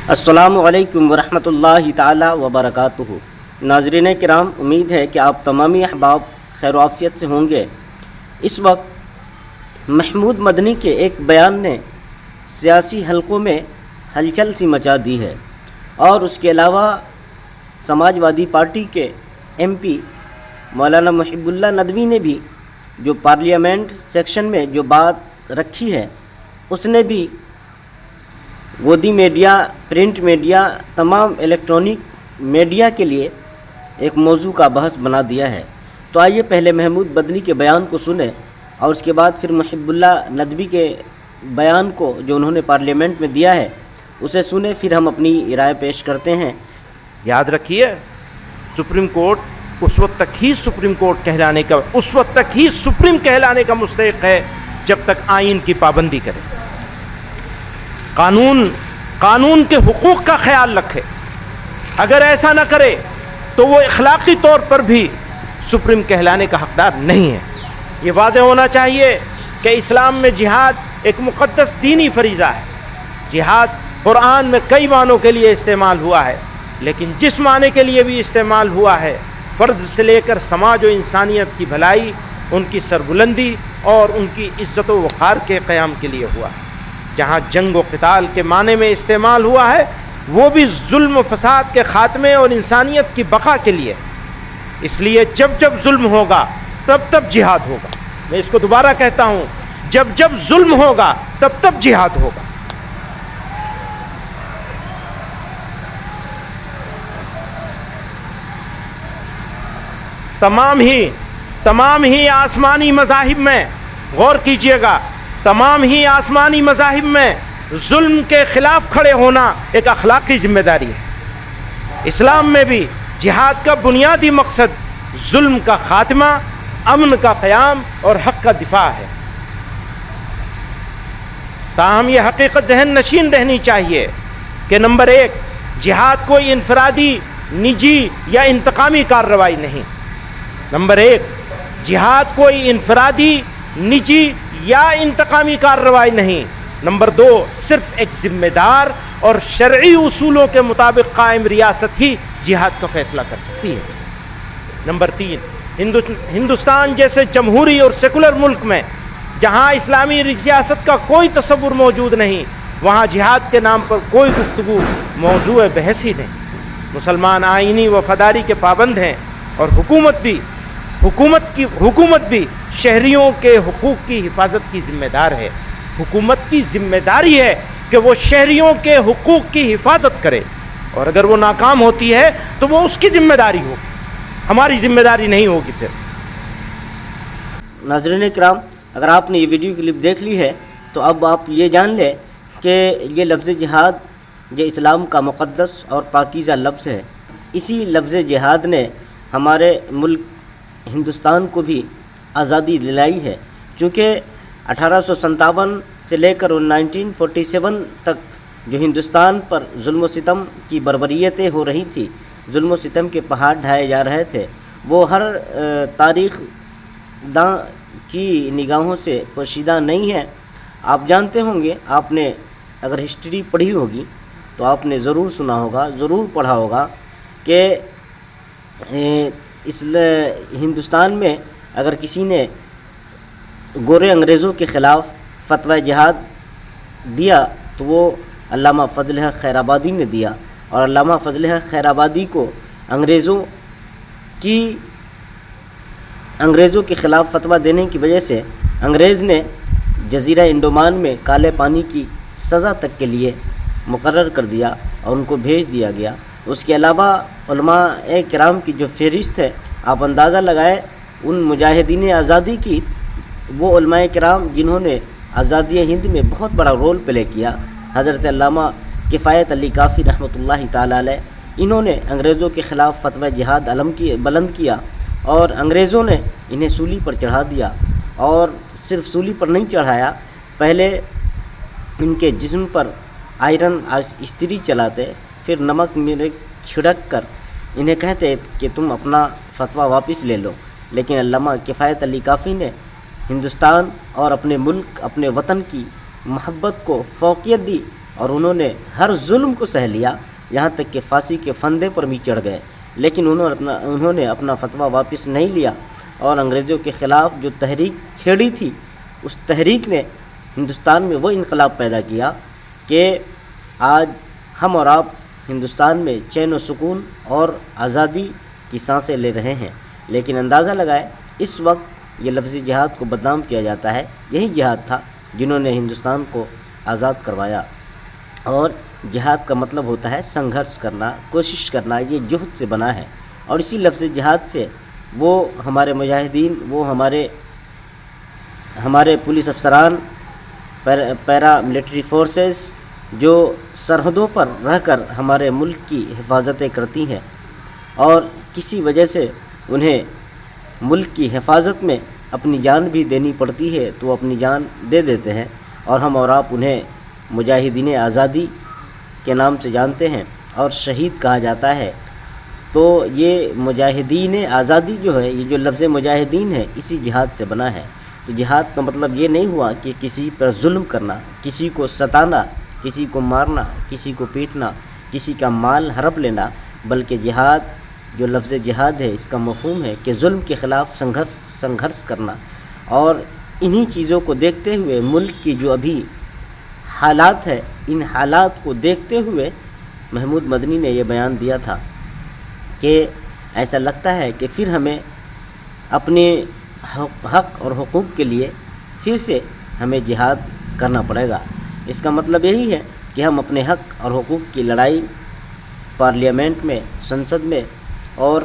السلام علیکم ورحمۃ اللہ تعالی وبرکاتہ۔ ناظرین کرام، امید ہے کہ آپ تمامی احباب خیر و عافیت سے ہوں گے۔ اس وقت محمود مدنی کے ایک بیان نے سیاسی حلقوں میں ہلچل سی مچا دی ہے، اور اس کے علاوہ سماج وادی پارٹی کے ایم پی مولانا محب اللہ ندوی نے بھی جو پارلیمنٹ سیکشن میں جو بات رکھی ہے، اس نے بھی گودی میڈیا، پرنٹ میڈیا، تمام الیکٹرانک میڈیا کے لیے ایک موضوع کا بحث بنا دیا ہے۔ تو آئیے پہلے محمود مدنی کے بیان کو سنیں، اور اس کے بعد پھر محب اللہ ندوی کے بیان کو جو انہوں نے پارلیمنٹ میں دیا ہے اسے سنیں، پھر ہم اپنی رائے پیش کرتے ہیں۔ یاد رکھیے، سپریم کورٹ اس وقت تک ہی سپریم کورٹ کہلانے کا، اس وقت تک ہی سپریم کہلانے کا مستحق ہے جب تک آئین کی پابندی کرے، قانون کے حقوق کا خیال رکھے۔ اگر ایسا نہ کرے تو وہ اخلاقی طور پر بھی سپریم کہلانے کا حقدار نہیں ہے۔ یہ واضح ہونا چاہیے کہ اسلام میں جہاد ایک مقدس دینی فریضہ ہے۔ جہاد قرآن میں کئی معنوں کے لیے استعمال ہوا ہے، لیکن جس معنی کے لیے بھی استعمال ہوا ہے، فرد سے لے کر سماج و انسانیت کی بھلائی، ان کی سربلندی اور ان کی عزت و وقار کے قیام کے لیے ہوا ہے۔ جہاں جنگ و قتال کے معنی میں استعمال ہوا ہے، وہ بھی ظلم و فساد کے خاتمے اور انسانیت کی بقا کے لیے۔ اس لیے جب جب ظلم ہوگا تب تب جہاد ہوگا۔ میں اس کو دوبارہ کہتا ہوں، جب جب ظلم ہوگا تب تب جہاد ہوگا۔ تمام ہی آسمانی مذاہب میں، غور کیجئے گا، تمام ہی آسمانی مذاہب میں ظلم کے خلاف کھڑے ہونا ایک اخلاقی ذمہ داری ہے۔ اسلام میں بھی جہاد کا بنیادی مقصد ظلم کا خاتمہ، امن کا قیام اور حق کا دفاع ہے۔ تاہم یہ حقیقت ذہن نشین رہنی چاہیے کہ نمبر 1، جہاد کوئی انفرادی، نجی یا انتقامی کارروائی نہیں۔ نمبر 1، جہاد کوئی انفرادی، نجی یا انتقامی کارروائی نہیں۔ نمبر 2، صرف ایک ذمہ دار اور شرعی اصولوں کے مطابق قائم ریاست ہی جہاد کا فیصلہ کر سکتی ہے۔ نمبر 3، ہندوستان جیسے جمہوری اور سیکولر ملک میں جہاں اسلامی سیاست کا کوئی تصور موجود نہیں، وہاں جہاد کے نام پر کوئی گفتگو موضوع بحث ہی نہیں۔ مسلمان آئینی وفاداری کے پابند ہیں، اور حکومت بھی شہریوں کے حقوق کی حفاظت کی ذمہ دار ہے۔ حکومت کی ذمہ داری ہے کہ وہ شہریوں کے حقوق کی حفاظت کرے، اور اگر وہ ناکام ہوتی ہے تو وہ اس کی ذمہ داری ہوگی، ہماری ذمہ داری نہیں ہوگی۔ پھر ناظرین کرام، اگر آپ نے یہ ویڈیو کلپ دیکھ لی ہے تو اب آپ یہ جان لیں کہ یہ لفظ جہاد یہ اسلام کا مقدس اور پاکیزہ لفظ ہے۔ اسی لفظ جہاد نے ہمارے ملک ہندوستان کو بھی آزادی دلائی ہے، چونکہ 1857 سے لے کر 1947 تک جو ہندوستان پر ظلم و ستم کی بربریتیں ہو رہی تھی، ظلم و ستم کے پہاڑ ڈھائے جا رہے تھے، وہ ہر تاریخ داں کی نگاہوں سے پوشیدہ نہیں ہے۔ آپ جانتے ہوں گے، آپ نے اگر ہسٹری پڑھی ہوگی تو آپ نے ضرور سنا ہوگا، ضرور پڑھا ہوگا کہ اس ہندوستان میں اگر کسی نے گورے انگریزوں کے خلاف فتویٰ جہاد دیا تو وہ علامہ فضل حق خیر آبادی نے دیا، اور علامہ فضل حق خیر آبادی کو انگریزوں کے خلاف فتویٰ دینے کی وجہ سے انگریز نے جزیرہ انڈومان میں کالے پانی کی سزا تک کے لیے مقرر کر دیا اور ان کو بھیج دیا گیا۔ اس کے علاوہ علماء کرام کی جو فہرست ہے، آپ اندازہ لگائے ان مجاہدین آزادی کی، وہ علماء کرام جنہوں نے آزادی ہند میں بہت بڑا رول پلے کیا۔ حضرت علامہ کفایت علی کافی رحمۃ اللہ تعالیٰ علیہ، انہوں نے انگریزوں کے خلاف فتویٰ جہاد بلند کیا، اور انگریزوں نے انہیں سولی پر چڑھا دیا، اور صرف سولی پر نہیں چڑھایا، پہلے ان کے جسم پر آئرن استری چلاتے، پھر نمک مرچ چھڑک کر انہیں کہتے کہ تم اپنا فتویٰ واپس لے لو۔ لیکن علامہ کفایت علی کافی نے ہندوستان اور اپنے ملک، اپنے وطن کی محبت کو فوقیت دی، اور انہوں نے ہر ظلم کو سہ لیا، یہاں تک کہ پھانسی کے پھندے پر بھی چڑھ گئے، لیکن انہوں نے اپنا فتویٰ واپس نہیں لیا، اور انگریزوں کے خلاف جو تحریک چھیڑی تھی اس تحریک نے ہندوستان میں وہ انقلاب پیدا کیا کہ آج ہم اور آپ ہندوستان میں چین و سکون اور آزادی کی سانسیں لے رہے ہیں۔ لیکن اندازہ لگائے اس وقت یہ لفظی جہاد کو بدنام کیا جاتا ہے، یہی جہاد تھا جنہوں نے ہندوستان کو آزاد کروایا، اور جہاد کا مطلب ہوتا ہے سنگھرش کرنا، کوشش کرنا، یہ جہد سے بنا ہے، اور اسی لفظ جہاد سے وہ ہمارے مجاہدین، وہ ہمارے پولیس افسران، پیرا ملٹری فورسز جو سرحدوں پر رہ کر ہمارے ملک کی حفاظتیں کرتی ہیں، اور کسی وجہ سے انہیں ملک کی حفاظت میں اپنی جان بھی دینی پڑتی ہے تو وہ اپنی جان دے دیتے ہیں، اور ہم اور آپ انہیں مجاہدین آزادی کے نام سے جانتے ہیں اور شہید کہا جاتا ہے۔ تو یہ مجاہدین آزادی جو ہے، یہ جو لفظ مجاہدین ہے، اسی جہاد سے بنا ہے۔ تو جہاد کا مطلب یہ نہیں ہوا کہ کسی پر ظلم کرنا، کسی کو ستانا، کسی کو مارنا، کسی کو پیٹنا، کسی کا مال ہڑپ لینا، بلکہ جہاد جو لفظ جہاد ہے اس کا مفہوم ہے کہ ظلم کے خلاف سنگھرش کرنا، اور انہی چیزوں کو دیکھتے ہوئے ملک کی جو ابھی حالات ہے، ان حالات کو دیکھتے ہوئے محمود مدنی نے یہ بیان دیا تھا کہ ایسا لگتا ہے کہ پھر ہمیں اپنے حق اور حقوق کے لیے پھر سے ہمیں جہاد کرنا پڑے گا۔ اس کا مطلب یہی ہے کہ ہم اپنے حق اور حقوق کی لڑائی پارلیمنٹ میں، سنسد میں اور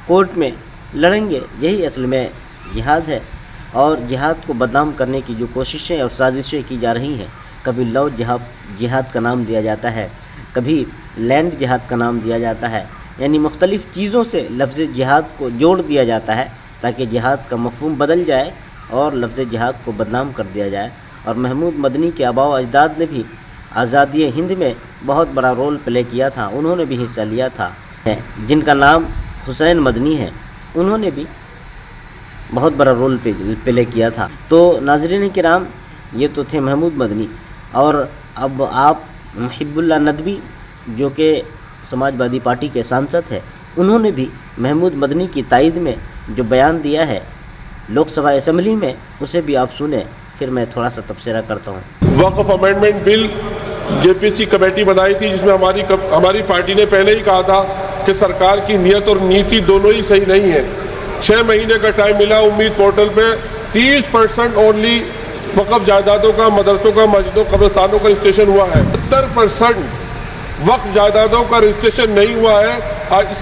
کورٹ میں لڑیں گے، یہی اصل میں جہاد ہے۔ اور جہاد کو بدنام کرنے کی جو کوششیں اور سازشیں کی جا رہی ہیں، کبھی لو جہاد کا نام دیا جاتا ہے، کبھی لینڈ جہاد کا نام دیا جاتا ہے، یعنی مختلف چیزوں سے لفظ جہاد کو جوڑ دیا جاتا ہے تاکہ جہاد کا مفہوم بدل جائے اور لفظ جہاد کو بدنام کر دیا جائے۔ اور محمود مدنی کے آباء و اجداد نے بھی آزادی ہند میں بہت بڑا رول پلے کیا تھا، انہوں نے بھی حصہ لیا تھا، جن کا نام حسین مدنی ہے، انہوں نے بھی بہت بڑا رول پلے کیا تھا۔ تو ناظرین کرام، یہ تو تھے محمود مدنی، اور اب آپ محب اللہ ندوی جو کہ سماج وادی پارٹی کے سانسد ہیں، انہوں نے بھی محمود مدنی کی تائید میں جو بیان دیا ہے لوک سبھا اسمبلی میں، اسے بھی آپ سنیں، پھر میں تھوڑا سا تبصرہ کرتا ہوں۔ وقف امینڈمنٹ بل جے پی سی کمیٹی بنائی تھی، جس میں ہماری پارٹی نے پہلے ہی کہا تھا کہ سرکار کی نیت اور نیتی دونوں ہی صحیح نہیں ہے۔ 6 مہینے کا ٹائم ملا، امید پورٹل پہ 30% اونلی وقف جائیدادوں کا، مدرسوں کا، مسجدوں، قبرستانوں کا رجسٹریشن ہوا ہے۔ 70% وقف جائیدادوں کا رجسٹریشن نہیں ہوا ہے۔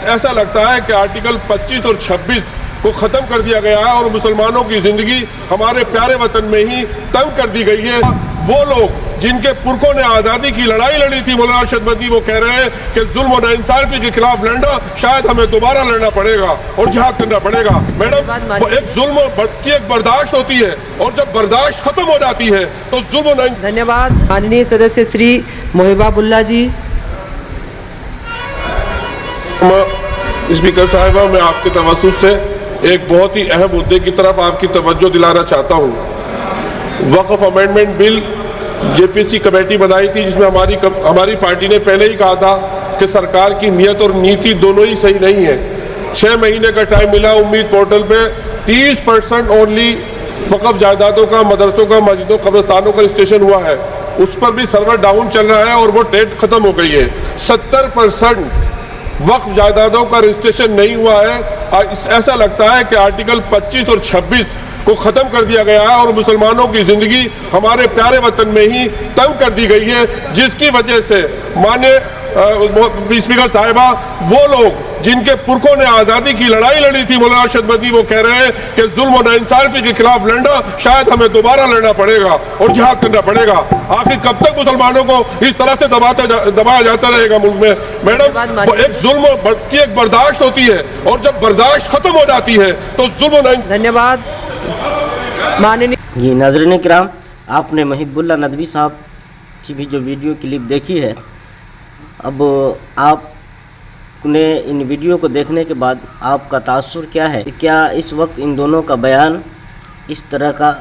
ایسا لگتا ہے کہ آرٹیکل 25 اور 26 کو ختم کر دیا گیا ہے اور مسلمانوں کی زندگی ہمارے پیارے وطن میں ہی تنگ کر دی گئی ہے۔ وہ لوگ جن کے پرکھوں نے آزادی کی لڑائی لڑی تھی، مولانا ارشد مدنی، وہ کہہ رہے ہیں کہ ظلم و ناانصافی کے خلاف لڑنا شاید ہمیں دوبارہ لڑنا پڑے گا اور جہاد کرنا پڑے گا۔ میڈم، وہ ایک ظلم کی ایک برداشت ہوتی ہے، اور جب برداشت ختم ہو جاتی ہے تو ظلم و دھنیہ واد ماننی سدسیہ شری محباب اللہ جی۔ اسپیکر صاحبہ، میں آپ کے توسط سے ایک بہت ہی اہم مدعے کی طرف آپ کی توجہ دلانا چاہتا ہوں۔ وقف امینڈمنٹ بل جے پی سی کمیٹی بنائی تھی، جس میں ہماری پارٹی نے پہلے ہی کہا تھا کہ سرکار کی نیت اور نیتی دونوں ہی صحیح نہیں ہے۔ 6 مہینے کا ٹائم ملا، امید پورٹل پہ 30% اونلی وقف جائیدادوں کا، مدرسوں کا، مسجدوں، قبرستانوں کا رجسٹریشن ہوا ہے۔ اس پر بھی سرور ڈاؤن چل رہا ہے اور وہ ڈیٹ ختم ہو گئی ہے۔ 70% وقف جائیدادوں کا رجسٹریشن نہیں ہوا ہے۔ ایسا لگتا ہے کہ آرٹیکل 25 اور 26 کو ختم کر دیا گیا ہے اور مسلمانوں کی زندگی ہمارے پیارے وطن میں ہی تنگ کر دی گئی ہے، جس کی وجہ سے مانے اسپیکر صاحبہ، وہ لوگ جن کے پرکھوں نے آزادی کی لڑائی لڑی تھی، مولانا ارشد مدنی، وہ کہہ رہے ہیں کہ ظلم و ناانصافی کے خلاف لڑنا شاید ہمیں دوبارہ لڑنا پڑے گا اور جہاد کرنا پڑے گا۔ آخر کب تک مسلمانوں کو اس طرح سے دبایا جاتا رہے گا ملک میں؟ میڈم، وہ ایک ظلم کی ایک برداشت ہوتی ہے، اور جب برداشت ختم ہو جاتی ہے تو ظلم و دھنیہ واد ماننی۔ جی ناظرین کرام، آپ نے محب اللہ ندوی صاحب کی بھی جو ویڈیو کلپ دیکھی ہے، اب آپ نے ان ویڈیو کو دیکھنے کے بعد آپ کا تاثر کیا ہے؟ کیا اس وقت ان دونوں کا بیان اس طرح کا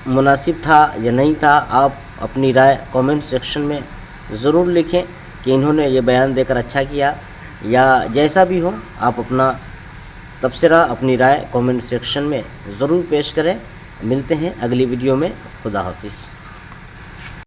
مناسب تھا یا نہیں تھا؟ آپ اپنی رائے کامنٹ سیکشن میں ضرور لکھیں کہ انہوں نے یہ بیان دے کر اچھا کیا یا جیسا بھی ہو. آپ اپنا تبصرہ اپنی رائے کامنٹ سیکشن میں ضرور پیش کریں. ملتے ہیں اگلی ویڈیو میں. خدا حافظ.